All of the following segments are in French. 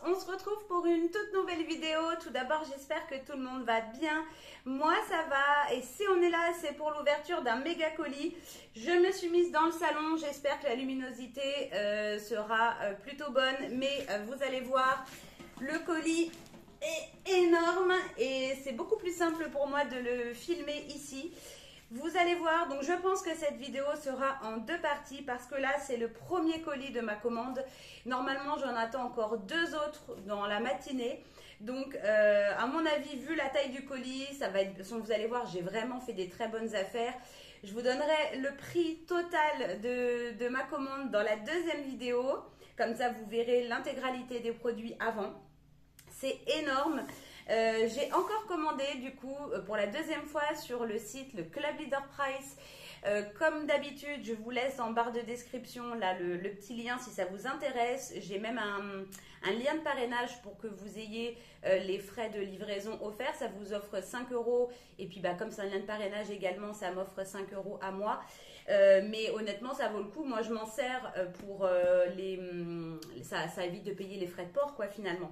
on se retrouve pour une toute nouvelle vidéo. Tout d'abord, j'espère que tout le monde va bien. Moi, ça va. Et si on est là, c'est pour l'ouverture d'un méga colis. Je me suis mise dans le salon. J'espère que la luminosité sera plutôt bonne. Mais vous allez voir, le colis est énorme et c'est beaucoup plus simple pour moi de le filmer ici. Vous allez voir, donc je pense que cette vidéo sera en deux parties parce que là c'est le premier colis de ma commande. Normalement j'en attends encore deux autres dans la matinée. Donc à mon avis, vu la taille du colis, ça va être, vous allez voir, j'ai vraiment fait des très bonnes affaires. Je vous donnerai le prix total de ma commande dans la deuxième vidéo. Comme ça vous verrez l'intégralité des produits avant. C'est énorme. J'ai encore commandé du coup pour la deuxième fois sur le site le Club Leader Price. Comme d'habitude, je vous laisse en barre de description là le petit lien si ça vous intéresse. J'ai même un lien de parrainage pour que vous ayez les frais de livraison offerts. Ça vous offre 5 € et puis comme c'est un lien de parrainage également, ça m'offre 5 € à moi. Mais honnêtement, ça vaut le coup. Moi, je m'en sers pour ça évite de payer les frais de port quoi finalement.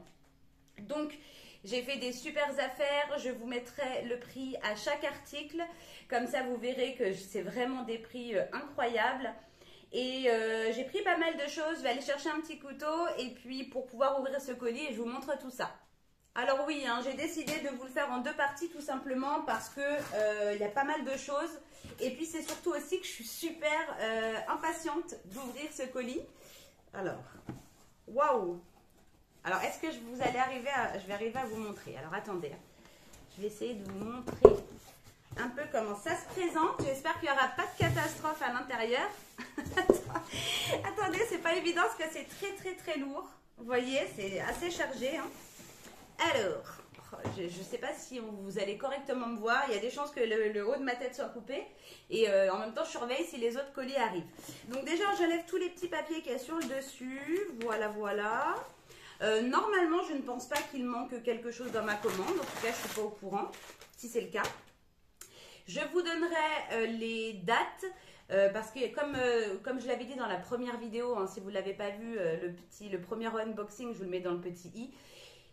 Donc, j'ai fait des super affaires, je vous mettrai le prix à chaque article, comme ça vous verrez que c'est vraiment des prix incroyables. Et j'ai pris pas mal de choses, je vais aller chercher un petit couteau et puis pour pouvoir ouvrir ce colis, je vous montre tout ça. Alors oui, j'ai décidé de vous le faire en deux parties tout simplement parce que y a pas mal de choses. Et puis c'est surtout aussi que je suis super impatiente d'ouvrir ce colis. Alors, waouh! Alors, est-ce que je vais arriver à vous montrer? Alors, attendez. Je vais essayer de vous montrer un peu comment ça se présente. J'espère qu'il n'y aura pas de catastrophe à l'intérieur. Attendez, c'est pas évident parce que c'est très, très, très lourd. Vous voyez, c'est assez chargé. Alors, je ne sais pas si vous allez correctement me voir. Il y a des chances que le haut de ma tête soit coupé. Et en même temps, je surveille si les autres colis arrivent. Donc, déjà, j'enlève tous les petits papiers qu'il y a sur le dessus. Voilà, voilà. Normalement, je ne pense pas qu'il manque quelque chose dans ma commande. En tout cas, je ne suis pas au courant, si c'est le cas. Je vous donnerai les dates, parce que comme je l'avais dit dans la première vidéo, si vous ne l'avez pas vu, le premier unboxing, je vous le mets dans le petit i.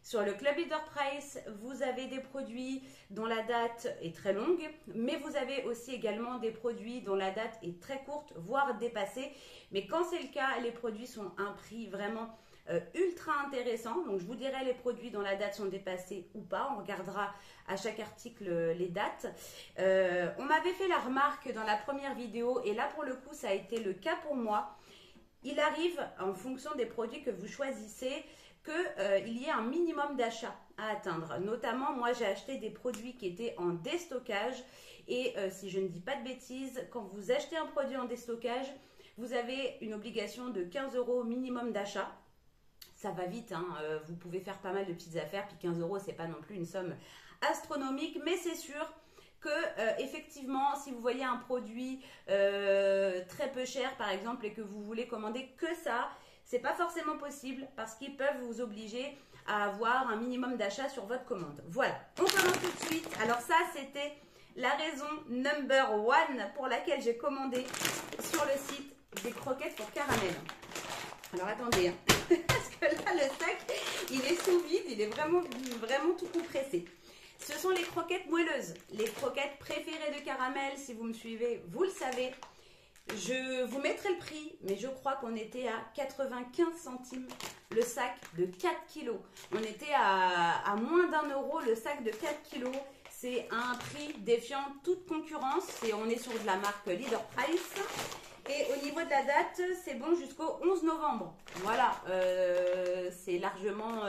Sur le Club Leader Price, vous avez des produits dont la date est très longue, mais vous avez aussi également des produits dont la date est très courte, voire dépassée. Mais quand c'est le cas, les produits sont à un prix vraiment ultra intéressant. Donc je vous dirai les produits dont la date sont dépassées ou pas. On regardera à chaque article les dates. On m'avait fait la remarque dans la première vidéo et là pour le coup ça a été le cas pour moi. Il arrive en fonction des produits que vous choisissez qu'il y ait un minimum d'achat à atteindre. Notamment moi j'ai acheté des produits qui étaient en déstockage et si je ne dis pas de bêtises, quand vous achetez un produit en déstockage, vous avez une obligation de 15 € minimum d'achat. Ça va vite, vous pouvez faire pas mal de petites affaires, puis 15 €, c'est pas non plus une somme astronomique, mais c'est sûr que effectivement, si vous voyez un produit très peu cher par exemple et que vous voulez commander que ça, c'est pas forcément possible parce qu'ils peuvent vous obliger à avoir un minimum d'achat sur votre commande. Voilà, on commence tout de suite. Alors ça, c'était la raison number one pour laquelle j'ai commandé sur le site des croquettes pour caramel. Alors attendez, parce que là le sac il est sous vide, il est vraiment tout compressé. Ce sont les croquettes moelleuses, les croquettes préférées de caramel. Si vous me suivez, vous le savez. Je vous mettrai le prix, mais je crois qu'on était à 95 centimes le sac de 4 kg. On était à moins d'1 € le sac de 4 kg. C'est un prix défiant toute concurrence et on est sur de la marque Leader Price. Et au niveau de la date, c'est bon jusqu'au 11 novembre. Voilà, c'est largement...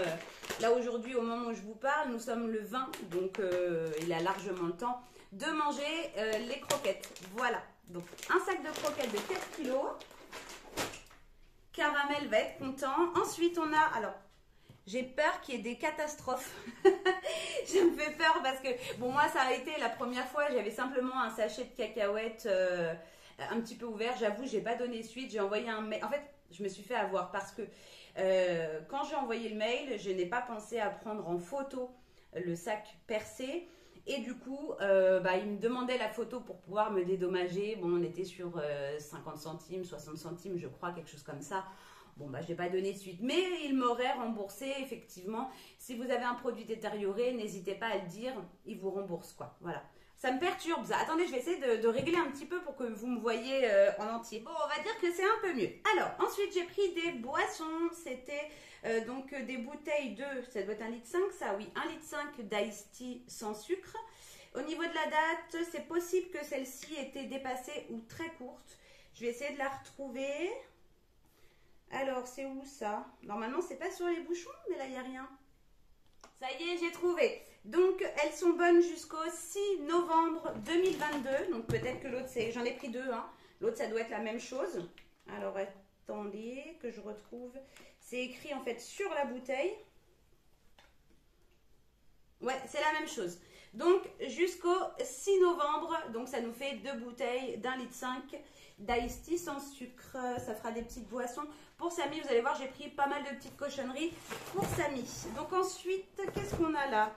là aujourd'hui, au moment où je vous parle, nous sommes le 20, donc il a largement le temps de manger les croquettes. Voilà, donc un sac de croquettes de 4 kg. Caramel va être content. Ensuite, on a... Alors, j'ai peur qu'il y ait des catastrophes. Je me fais peur parce que... Bon, moi, ça a été la première fois, j'avais simplement un sachet de cacahuètes... un petit peu ouvert, j'avoue, j'ai pas donné suite, j'ai envoyé un mail. En fait, je me suis fait avoir parce que quand j'ai envoyé le mail, je n'ai pas pensé à prendre en photo le sac percé et du coup, il me demandait la photo pour pouvoir me dédommager. Bon, on était sur 50 centimes, 60 centimes, je crois, quelque chose comme ça. Bon, bah, je n'ai pas donné suite, mais il m'aurait remboursé, effectivement. Si vous avez un produit détérioré, n'hésitez pas à le dire, il vous rembourse, quoi. Voilà. Ça me perturbe, ça. Attendez, je vais essayer de régler un petit peu pour que vous me voyez en entier. Bon, on va dire que c'est un peu mieux. Alors, ensuite, j'ai pris des boissons. C'était donc des bouteilles de, ça doit être 1,5 litre, ça, oui, 1,5 litre d'Ice Tea sans sucre. Au niveau de la date, c'est possible que celle-ci était dépassée ou très courte. Je vais essayer de la retrouver. Alors, c'est où ça? Normalement, c'est pas sur les bouchons, mais là, il n'y a rien. Ça y est, j'ai trouvé. Donc, elles sont bonnes jusqu'au 6 novembre 2022. Donc, peut-être que l'autre, c'est... J'en ai pris deux, hein. L'autre, ça doit être la même chose. Alors, attendez que je retrouve. C'est écrit, en fait, sur la bouteille. Ouais, c'est la même chose. Donc, jusqu'au 6 novembre, donc ça nous fait 2 bouteilles d'1,5 litre d'Ice Tea sans sucre. Ça fera des petites boissons. Pour Samy, vous allez voir, j'ai pris pas mal de petites cochonneries pour Samy. Donc ensuite, qu'est-ce qu'on a là?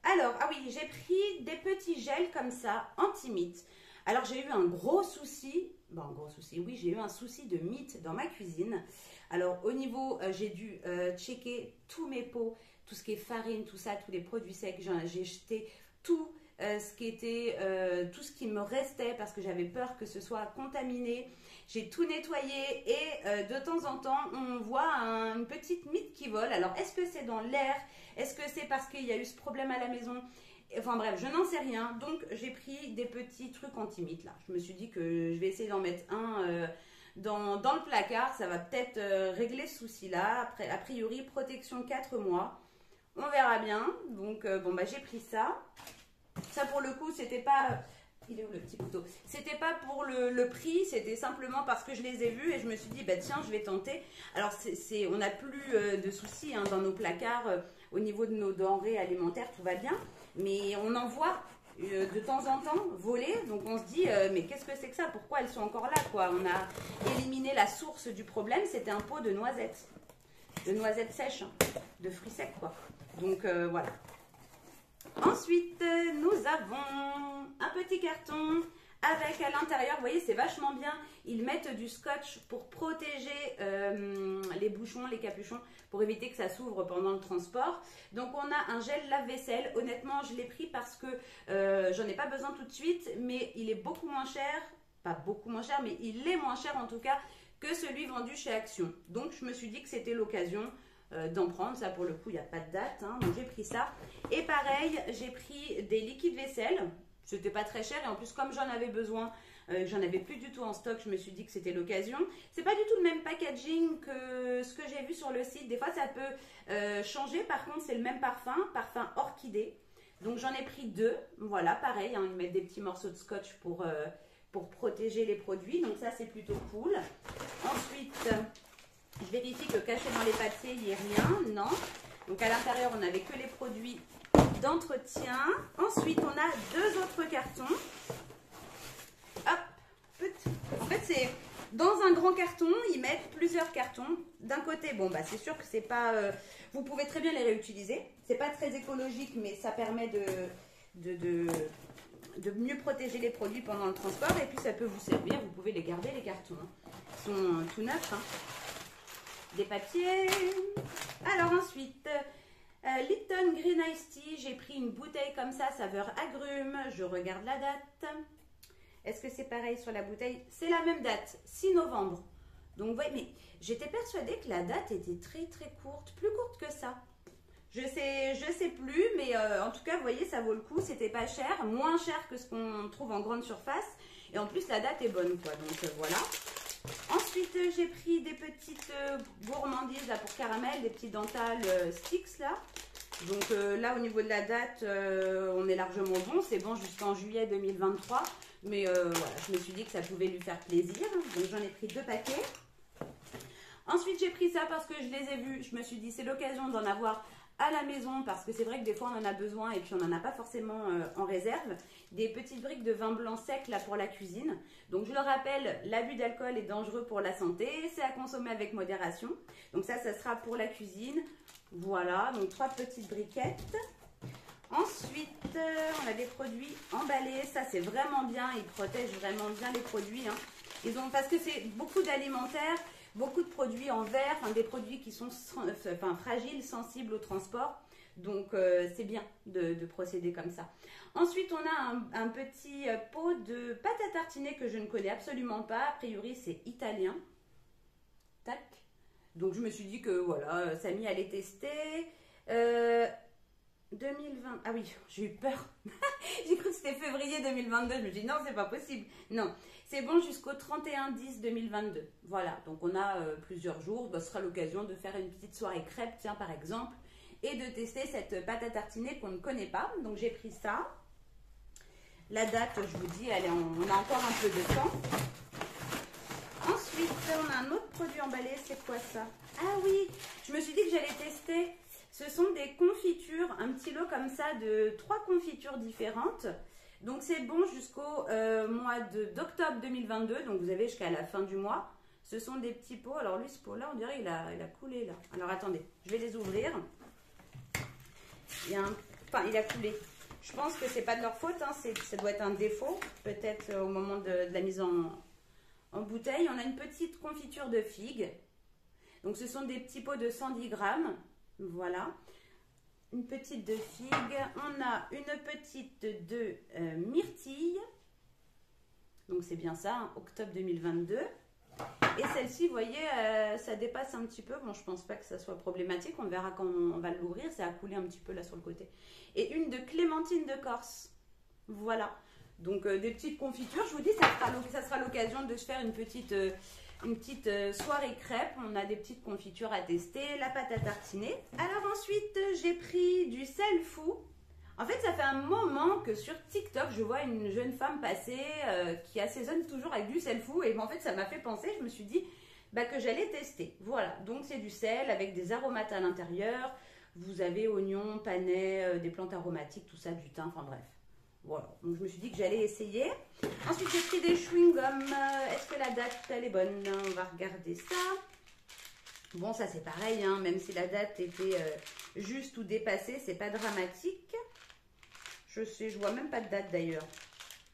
Alors, ah oui, j'ai pris des petits gels comme ça, anti-mythes. Alors, j'ai eu un gros souci. Bon, un gros souci, oui, j'ai eu un souci de mythes dans ma cuisine. Alors, au niveau, j'ai dû checker tous mes pots, tout ce qui est farine, tout ça, tous les produits secs. J'ai jeté tout ce qui était, tout ce qui me restait parce que j'avais peur que ce soit contaminé. J'ai tout nettoyé et de temps en temps, on voit une petite mythe qui vole. Alors, est-ce que c'est dans l'air? Est-ce que c'est parce qu'il y a eu ce problème à la maison? Enfin bref, je n'en sais rien. Donc, j'ai pris des petits trucs anti-mythes là. Je me suis dit que je vais essayer d'en mettre un dans le placard. Ça va peut-être régler ce souci-là. Après, a priori, protection 4 mois. On verra bien. Donc, bon, bah, j'ai pris ça. Ça, pour le coup, c'était pas... Il est où le petit couteau? C'était pas pour le prix, c'était simplement parce que je les ai vus et je me suis dit, bah tiens, je vais tenter. Alors, on n'a plus de soucis hein, dans nos placards. Au niveau de nos denrées alimentaires, tout va bien. Mais on en voit de temps en temps voler. Donc, on se dit, mais qu'est-ce que c'est que ça? Pourquoi elles sont encore là, quoi? On a éliminé la source du problème. C'était un pot de noisettes. De noisettes sèches, hein, de fruits secs, quoi. Donc, voilà. Ensuite, nous avons un petit carton avec à l'intérieur, vous voyez, c'est vachement bien. Ils mettent du scotch pour protéger les bouchons, les capuchons, pour éviter que ça s'ouvre pendant le transport. Donc, on a un gel lave-vaisselle. Honnêtement, je l'ai pris parce que j'en ai pas besoin tout de suite, mais il est beaucoup moins cher. Pas beaucoup moins cher, mais il est moins cher en tout cas que celui vendu chez Action. Donc, je me suis dit que c'était l'occasion d'en prendre. Ça, pour le coup, il n'y a pas de date, hein, donc j'ai pris ça. Et pareil, j'ai pris des liquides vaisselle. C'était pas très cher et en plus, comme j'en avais besoin, j'en avais plus du tout en stock, je me suis dit que c'était l'occasion. C'est pas du tout le même packaging que ce que j'ai vu sur le site. Des fois, ça peut changer. Par contre, c'est le même parfum, parfum orchidée. Donc, j'en ai pris 2. Voilà, pareil, hein, ils mettent des petits morceaux de scotch pour protéger les produits. Donc, ça, c'est plutôt cool. Ensuite... je vérifie que caché dans les papiers, il n'y ait rien. Non. Donc, à l'intérieur, on n'avait que les produits d'entretien. Ensuite, on a 2 autres cartons. Hop. En fait, c'est dans un grand carton, ils mettent plusieurs cartons. D'un côté, bon, bah, c'est sûr que c'est pas... vous pouvez très bien les réutiliser. C'est pas très écologique, mais ça permet de mieux protéger les produits pendant le transport. Et puis, ça peut vous servir. Vous pouvez les garder, les cartons. Hein. Ils sont tout neufs, hein. Des papiers. Alors ensuite, Lipton Green Iced Tea. J'ai pris une bouteille comme ça, saveur agrumes. Je regarde la date. Est-ce que c'est pareil sur la bouteille? C'est la même date, 6 novembre. Donc, oui, mais j'étais persuadée que la date était très très courte, plus courte que ça. Je sais plus, mais en tout cas, vous voyez, ça vaut le coup. C'était pas cher, moins cher que ce qu'on trouve en grande surface. Et en plus, la date est bonne, quoi. Donc, voilà. Ensuite, j'ai pris des petites gourmandises là, pour caramel, des petits dental sticks là. Donc là, au niveau de la date, on est largement bon. C'est bon jusqu'en juillet 2023. Mais voilà, je me suis dit que ça pouvait lui faire plaisir. Donc j'en ai pris 2 paquets. Ensuite, j'ai pris ça parce que je les ai vus. Je me suis dit, c'est l'occasion d'en avoir à la maison parce que c'est vrai que des fois on en a besoin et puis on n'en a pas forcément en réserve. Des petites briques de vin blanc sec là pour la cuisine. Donc je le rappelle, l'abus d'alcool est dangereux pour la santé, c'est à consommer avec modération. Donc ça sera pour la cuisine. Voilà, donc 3 petites briquettes. Ensuite, on a des produits emballés. Ça c'est vraiment bien, ils protègent vraiment bien les produits. Hein. Parce que c'est beaucoup d'alimentaire. beaucoup de produits en verre, des produits qui sont fragiles, sensibles au transport. Donc, c'est bien de procéder comme ça. Ensuite, on a un petit pot de pâte à tartiner que je ne connais absolument pas. A priori, c'est italien. Tac. Donc, je me suis dit que, voilà, Samy allait tester. 2020. Ah oui, j'ai eu peur. J'ai cru que c'était février 2022. Je me suis dit, non, c'est pas possible. Non, c'est bon jusqu'au 31/10/2022. Voilà, donc on a plusieurs jours. Ce sera l'occasion de faire une petite soirée crêpe, tiens, par exemple. Et de tester cette pâte à tartiner qu'on ne connaît pas. Donc j'ai pris ça. La date, je vous dis, on a encore un peu de temps. Ensuite, on a un autre produit emballé. C'est quoi ça? Ah oui, je me suis dit que j'allais tester. Ce sont des confitures, un petit lot comme ça de 3 confitures différentes. Donc c'est bon jusqu'au mois d'octobre 2022. Donc vous avez jusqu'à la fin du mois. Ce sont des petits pots. Alors lui, ce pot-là, on dirait il a coulé là. Alors attendez, je vais les ouvrir. Il a coulé. Je pense que c'est pas de leur faute, hein, ça doit être un défaut, peut-être au moment de la mise en bouteille. On a une petite confiture de figues. Donc ce sont des petits pots de 110 grammes. Voilà. Une petite de figues. On a une petite de myrtille. Donc c'est bien ça, hein, octobre 2022. Et celle-ci, vous voyez, ça dépasse un petit peu. Bon, je pense pas que ça soit problématique. On verra quand on va l'ouvrir. Ça a coulé un petit peu là sur le côté. Et une de clémentine de Corse. Voilà. Donc, des petites confitures. Je vous dis, ça sera l'occasion de se faire une petite soirée crêpe. On a des petites confitures à tester. La pâte à tartiner. Alors ensuite, j'ai pris du sel fou. En fait, ça fait un moment que sur TikTok, je vois une jeune femme passer qui assaisonne toujours avec du sel fou. Et en fait, ça m'a fait penser, je me suis dit que j'allais tester. Voilà, donc c'est du sel avec des aromates à l'intérieur. Vous avez oignons, panais, des plantes aromatiques, tout ça, du thym, enfin bref. Voilà, donc je me suis dit que j'allais essayer. Ensuite, j'ai pris des chewing-gums. Est-ce que la date, elle est bonne? On va regarder ça. Bon, ça c'est pareil, hein, même si la date était juste ou dépassée, c'est pas dramatique. Je vois même pas de date d'ailleurs.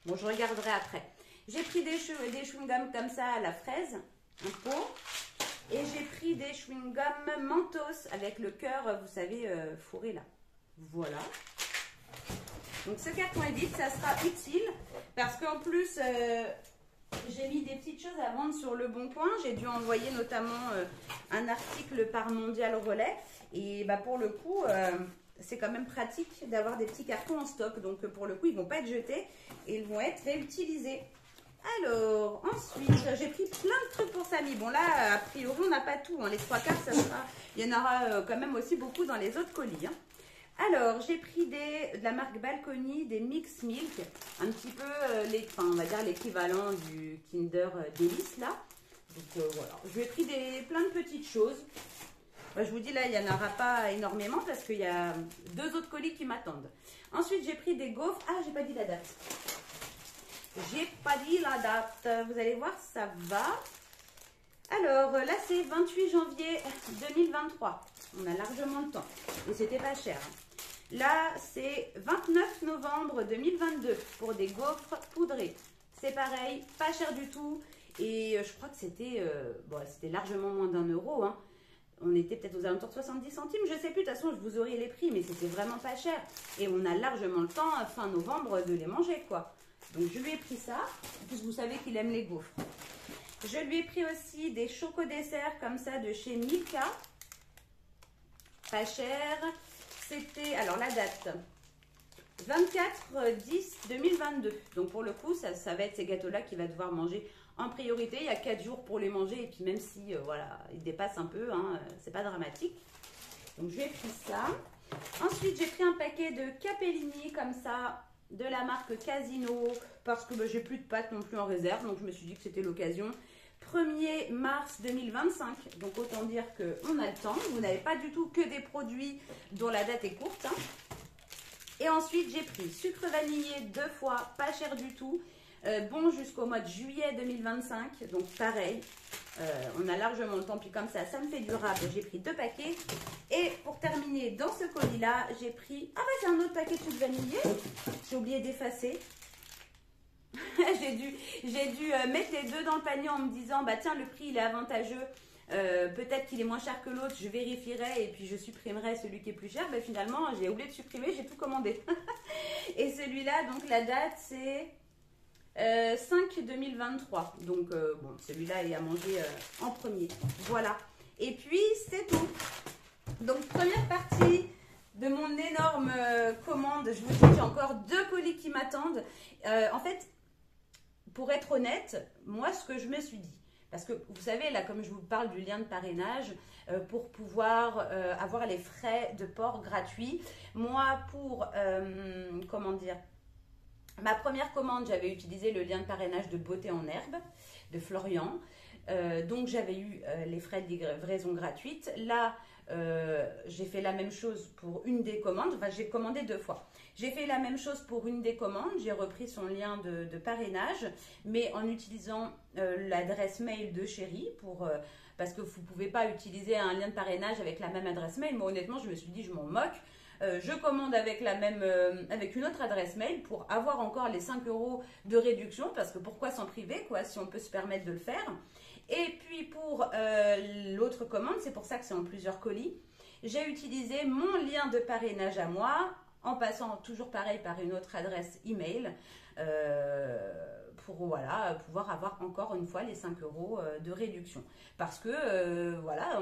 Bon, je regarderai après. J'ai pris des chewing-gums comme ça à la fraise, un pot. Et j'ai pris des chewing-gums Mentos avec le cœur, vous savez, fourré là. Voilà. Donc ce carton est vide, ça sera utile. Parce qu'en plus, j'ai mis des petites choses à vendre sur Le Bon Coin. J'ai dû envoyer notamment un article par Mondial Relais. Et pour le coup... c'est quand même pratique d'avoir des petits cartons en stock. Donc, pour le coup, ils ne vont pas être jetés et ils vont être réutilisés. Alors, ensuite, j'ai pris plein de trucs pour Samy. Bon, là, a priori, on n'a pas tout. Hein. Les 3/4, ça sera... Il y en aura quand même aussi beaucoup dans les autres colis. Hein. Alors, j'ai pris de la marque Balcony, des Mix Milk. Un petit peu, on va dire l'équivalent du Kinder Délice, là. Donc, voilà. Je lui ai pris plein de petites choses. Je vous dis là, il n'y en aura pas énormément parce qu'il y a 2 autres colis qui m'attendent. Ensuite, j'ai pris des gaufres. Ah, j'ai pas dit la date. J'ai pas dit la date. Vous allez voir, ça va. Alors, là, c'est 28 janvier 2023. On a largement le temps. Et c'était pas cher. Là, c'est 29 novembre 2022 pour des gaufres poudrées. C'est pareil, pas cher du tout. Et je crois que c'était largement moins d'1 €. Hein. On était peut-être aux alentours de 70 centimes, je ne sais plus, de toute façon je vous aurai les prix, mais c'était vraiment pas cher. Et on a largement le temps, fin novembre, de les manger, quoi. Donc je lui ai pris ça, puisque vous savez qu'il aime les gaufres. Je lui ai pris aussi des choco-desserts comme ça de chez Milka. Pas cher. C'était, alors la date, 24/10/2022. Donc pour le coup, ça va être ces gâteaux-là qu'il va devoir manger en priorité. Il y a 4 jours pour les manger. Et puis même si, voilà, ils dépassent un peu, hein, c'est pas dramatique. Donc je lui ai pris ça. Ensuite, j'ai pris un paquet de Capellini comme ça, de la marque Casino. Parce que j'ai plus de pâtes non plus en réserve. Donc je me suis dit que c'était l'occasion. 1er mars 2025. Donc autant dire qu'on a le temps. Vous n'avez pas du tout que des produits dont la date est courte. Hein. Et ensuite, j'ai pris sucre vanillé 2 fois, pas cher du tout. Bon jusqu'au mois de juillet 2025. Donc pareil, on a largement le temps. Puis comme ça, ça me fait durable. J'ai pris 2 paquets. Et pour terminer, dans ce colis-là, j'ai pris... Ah bah c'est un autre paquet de sucre vanillé. J'ai oublié d'effacer. j'ai dû mettre les deux dans le panier en me disant, bah tiens, le prix il est avantageux. Peut-être qu'il est moins cher que l'autre, je vérifierai et puis je supprimerai celui qui est plus cher. Ben, finalement, j'ai oublié de supprimer, j'ai tout commandé. Et celui-là, donc la date, c'est 5/2023. Donc, bon, celui-là est à manger en premier. Voilà. Et puis, c'est tout. Donc, première partie de mon énorme commande. Je vous dis, j'ai encore 2 colis qui m'attendent. En fait, pour être honnête, moi, ce que je me suis dit, parce que vous savez, là, comme je vous parle du lien de parrainage, pour pouvoir avoir les frais de port gratuits, moi, pour, comment dire, ma première commande, j'avais utilisé le lien de parrainage de Beauté en Herbe, de Florian. Donc, j'avais eu les frais de livraison gratuite. Là, j'ai fait la même chose pour une des commandes. Enfin, j'ai commandé 2 fois. J'ai fait la même chose pour une des commandes. J'ai repris son lien de parrainage, mais en utilisant l'adresse mail de Chéri parce que vous ne pouvez pas utiliser un lien de parrainage avec la même adresse mail. Moi, honnêtement, je me suis dit, je m'en moque. Je commande avec avec une autre adresse mail pour avoir encore les 5 € de réduction, parce que pourquoi s'en priver, quoi, si on peut se permettre de le faire. Et puis pour l'autre commande, c'est pour ça que c'est en plusieurs colis, j'ai utilisé mon lien de parrainage à moi, en passant toujours pareil par une autre adresse email, pour voilà, pouvoir avoir encore une fois les 5 € de réduction. Parce que voilà,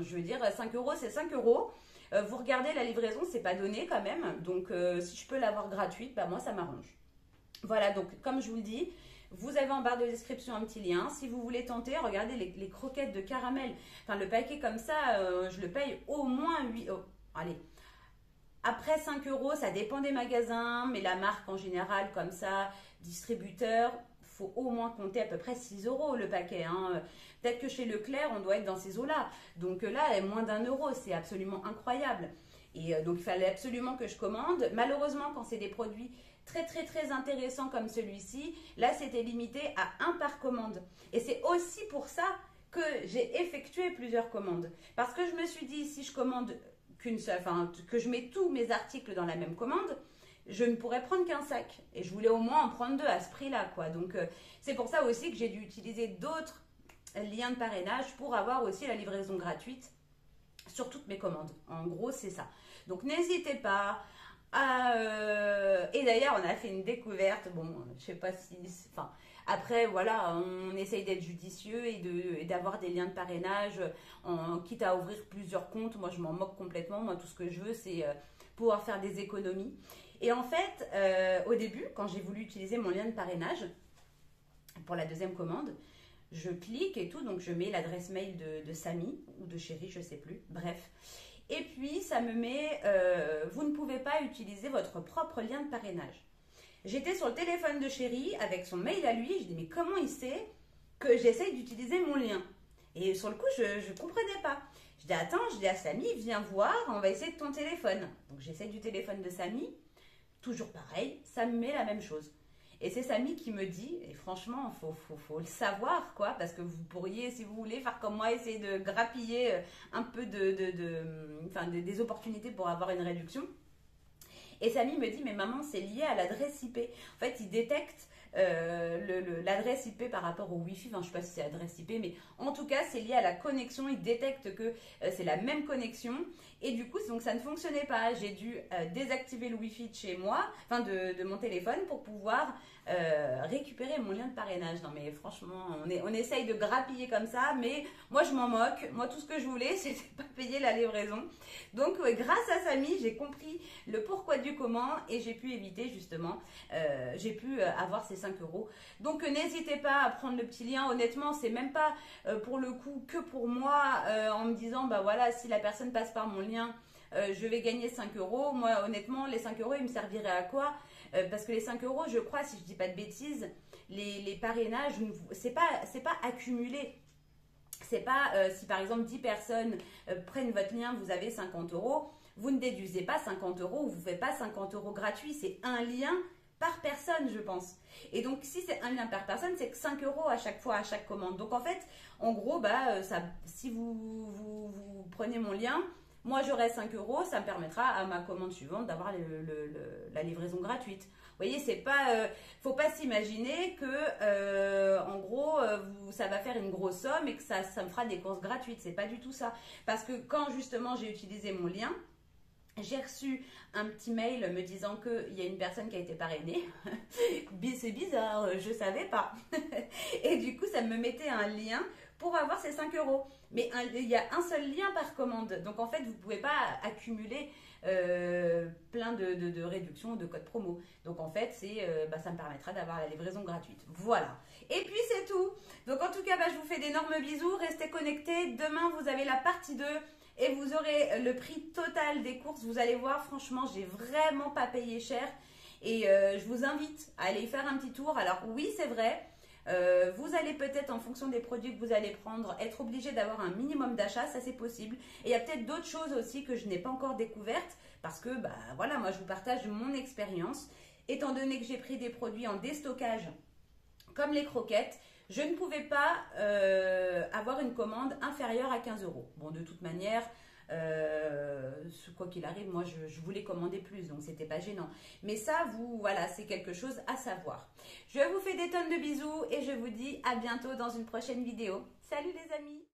je veux dire, 5 € c'est 5 €. Vous regardez, la livraison, c'est pas donné quand même. Donc, si je peux l'avoir gratuite, bah, moi, ça m'arrange. Voilà, donc, comme je vous le dis, vous avez en barre de description un petit lien. Si vous voulez tenter, regardez les croquettes de caramel. Enfin, le paquet comme ça, je le paye au moins 8 €. Allez. Après 5 €, ça dépend des magasins, mais la marque en général, comme ça, distributeur, faut au moins compter à peu près 6 € le paquet. Hein. Peut-être que chez Leclerc, on doit être dans ces eaux-là. Donc là, moins d'1 €, c'est absolument incroyable. Et donc, il fallait absolument que je commande. Malheureusement, quand c'est des produits très, très, très intéressants comme celui-ci, là, c'était limité à 1 par commande. Et c'est aussi pour ça que j'ai effectué plusieurs commandes. Parce que je me suis dit, si je commande qu'une seule, enfin, que je mets tous mes articles dans la même commande, je ne pourrais prendre qu'un sac. Et je voulais au moins en prendre 2 à ce prix-là, quoi. Donc, c'est pour ça aussi que j'ai dû utiliser d'autres liens de parrainage pour avoir aussi la livraison gratuite sur toutes mes commandes. En gros, c'est ça. Donc, n'hésitez pas à... Et d'ailleurs, on a fait une découverte. Bon, je sais pas si... Enfin, après, voilà, on essaye d'être judicieux et d'avoir des liens de parrainage, quitte à ouvrir plusieurs comptes. Moi, je m'en moque complètement. Moi, tout ce que je veux, c'est pouvoir faire des économies. Et en fait, au début, quand j'ai voulu utiliser mon lien de parrainage pour la deuxième commande, je clique et tout, donc je mets l'adresse mail de Samy ou de Chéri, je ne sais plus, bref. Et puis, ça me met, vous ne pouvez pas utiliser votre propre lien de parrainage. J'étais sur le téléphone de Chéri avec son mail à lui, je dis mais comment il sait que j'essaye d'utiliser mon lien? Et sur le coup, je ne comprenais pas. Je dis attends, je dis à Samy, viens voir, on va essayer de ton téléphone. Donc j'essaie du téléphone de Samy, toujours pareil, ça me met la même chose. Et c'est Samy qui me dit, et franchement, faut le savoir, quoi, parce que vous pourriez, si vous voulez, faire comme moi, essayer de grappiller un peu des opportunités pour avoir une réduction. Et Samy me dit, mais maman, c'est lié à l'adresse IP. En fait, il détecte l'adresse IP par rapport au Wi-Fi. Enfin, je ne sais pas si c'est l'adresse IP, mais en tout cas, c'est lié à la connexion. Il détecte que c'est la même connexion. Et du coup, donc ça ne fonctionnait pas. J'ai dû désactiver le Wi-Fi de chez moi, enfin de mon téléphone, pour pouvoir récupérer mon lien de parrainage. Non, mais franchement, on essaye de grappiller comme ça, mais moi, je m'en moque. Moi, tout ce que je voulais, c'était pas payer la livraison. Donc, grâce à Samy, j'ai compris le pourquoi du comment et j'ai pu éviter, justement, j'ai pu avoir ces 5 €. Donc, n'hésitez pas à prendre le petit lien. Honnêtement, c'est même pas pour le coup que pour moi, en me disant, bah voilà, si la personne passe par mon lien, je vais gagner 5 €. Moi, honnêtement, les 5 €, ils me serviraient à quoi? Parce que les 5 €, je crois, si je dis pas de bêtises, les parrainages, c'est pas accumulé. C'est pas, si par exemple 10 personnes prennent votre lien, vous avez 50 €, vous ne déduisez pas 50 €, vous ne faites pas 50 € gratuits, c'est un lien par personne, je pense. Et donc, si c'est un lien par personne, c'est que 5 € à chaque fois, à chaque commande. Donc, en fait, en gros, bah, si vous prenez mon lien, Moi, j'aurai 5 euros, ça me permettra à ma commande suivante d'avoir la livraison gratuite. Vous voyez, c'est pas, faut pas s'imaginer que, en gros, ça va faire une grosse somme et que ça me fera des courses gratuites. C'est pas du tout ça. Parce que quand justement j'ai utilisé mon lien, j'ai reçu un petit mail me disant qu'il y a une personne qui a été parrainée. C'est bizarre, je savais pas. Et du coup, ça me mettait un lien pour avoir ces 5 euros. Mais il y a un seul lien par commande. Donc en fait, vous ne pouvez pas accumuler plein de réductions ou de codes promo. Donc en fait, ça me permettra d'avoir la livraison gratuite. Voilà. Et puis c'est tout. Donc en tout cas, je vous fais d'énormes bisous. Restez connectés. Demain, vous avez la partie 2. Et vous aurez le prix total des courses. Vous allez voir, franchement, j'ai vraiment pas payé cher. Et je vous invite à aller y faire un petit tour. Alors oui, c'est vrai. Vous allez peut-être, en fonction des produits que vous allez prendre, être obligé d'avoir un minimum d'achat, ça c'est possible. Et il y a peut-être d'autres choses aussi que je n'ai pas encore découvertes parce que, voilà, moi je vous partage mon expérience. Étant donné que j'ai pris des produits en déstockage, comme les croquettes, je ne pouvais pas avoir une commande inférieure à 15 euros. Bon, de toute manière, quoi qu'il arrive, moi je voulais commander plus, donc c'était pas gênant. Mais ça, voilà, c'est quelque chose à savoir. Je vous fais des tonnes de bisous et je vous dis à bientôt dans une prochaine vidéo. Salut les amis!